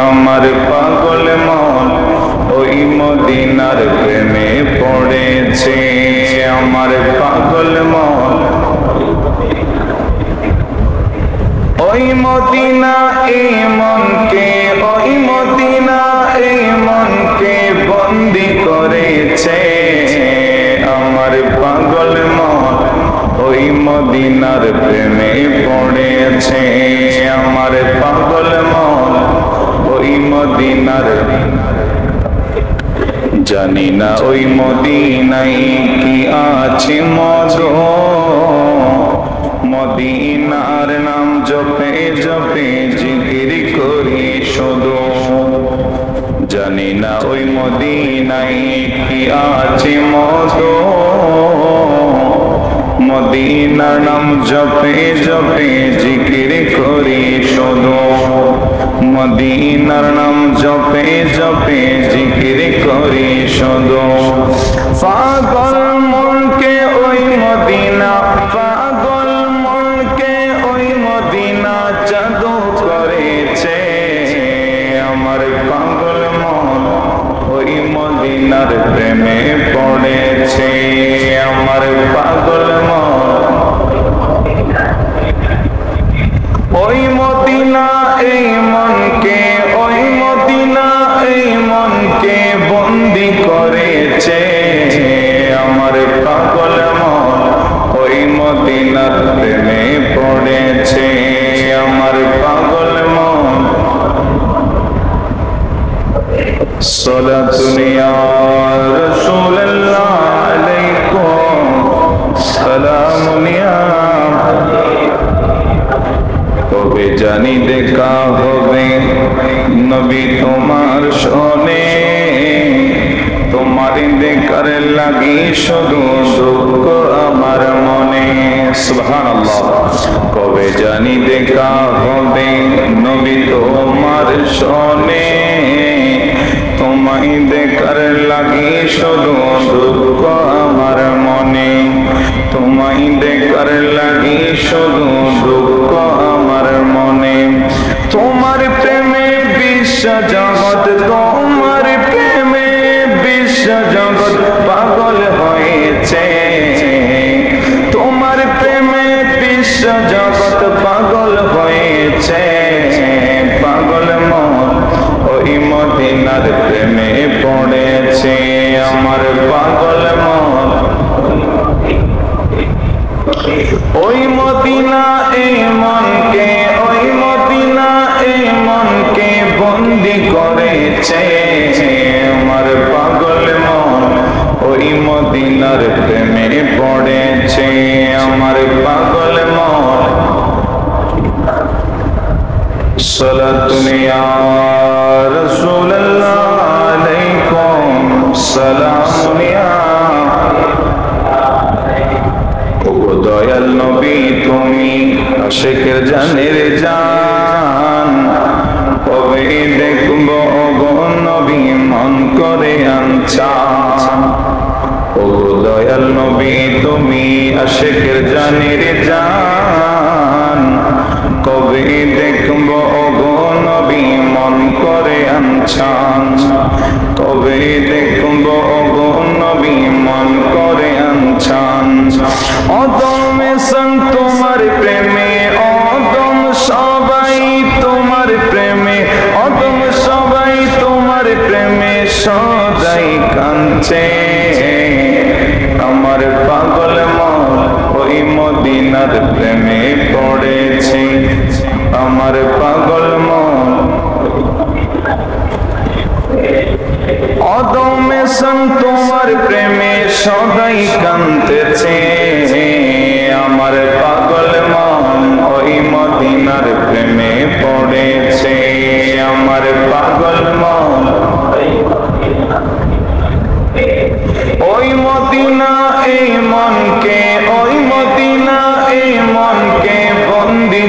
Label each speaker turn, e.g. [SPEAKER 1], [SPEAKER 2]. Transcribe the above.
[SPEAKER 1] আমার পাগল মন ওই মদিনার প্রেমে পড়েছে। আমার পাগল মন ওই মদিনা এই মনকে, ওই মদিনা এই মনকে বন্দি করেছে। আমার পাগল মন ওই মদিনার প্রেমে পড়েছে। আমার পাগল মন ওই মদিনার, জানি না ওই মদিনায় কি আছে মধু, মদিনার নাম জপে জপে জিকির করি শুধু। জানি না ওই মদিনায় কি আছে মধু, মদিনার নাম জপে জপে জিকির করি শুধু। মদিনার নাম জপে জপে জিকির করি শুধু। পাগল মনকে ওই মদিনা, পাগল মনকে ওই মদিনা জাদু করেছে। আমার পাগল মন ওই মদিনার প্রেমে পড়েছে। আমার পাগল মন ওই মদিনা এই মনকে, ওই মদিনা এই মনকে বন্দি করেছে। আমার পাগল মন ওই মদিনার প্রেমে পড়েছে। আমার পাগল মন সালাতুন ইয়া রাসূলুল্লাহ আলাইকুম সালামুন ইয়া। তবে জানি দেখা হবে নবী তোমার শোনে, তোমার দেখার লাগি শুধু দুঃখ আমার মনে। সুবহানাল্লাহ। কবে জানি দেখা হবে নবী তোমার শোনে, তোমায় দেখার লাগি শুধু দুঃখ আমার মনে। তোমায় দেখার লাগি শুধু দুঃখ আমার মনে। তোমার প্রেমে বিশ্ব জগৎ, তোমার প্রেমে বিশ্ব জগৎ পাগল হয়েছে। তোমার প্রেমে বিশ্ব জগৎ পাগল হয়েছে। পাগল মন ওই মদিনার প্রেমে পড়েছে। আমার পাগল মন ওই মদিনা এই মনকে, ওই মদিনা এই মনকে বন্দি করেছে। আমার পাগল মন ওই মদিনার প্রেমে পড়েছে। আমার পাগল মন সালাতুন ইয়া রাসূলুল্লাহ আলাইকুম সালামুন ইয়া। দয়াল নবী তুমি আশিকের জানের জান, কবে দেখব গো নবী মন করে আনচান। ও দয়াল নবী তুমি আশিকের জানের জান, কবে দেখব গো নবী মন করে আনচান। কবে দেখব গো নবী মন করে আনচান। অদম সং তোমার প্রেমে, অদম সবাই তোমার প্রেমে, অদম সবাই তোমার প্রেমে সদাই কাঁদছে। আমার পাগল মন ওই মদিনার প্রেমে পড়েছে। আমার পাগল মন অদমে সং তোমার প্রেমে সদাই কাঁদতেছে। আমার পাগল মন ওই মদিনার প্রেমে পড়েছে। আমার পাগল মন ওই মদিনা এই মনকে, ওই মদিনা এই মনকে বন্দি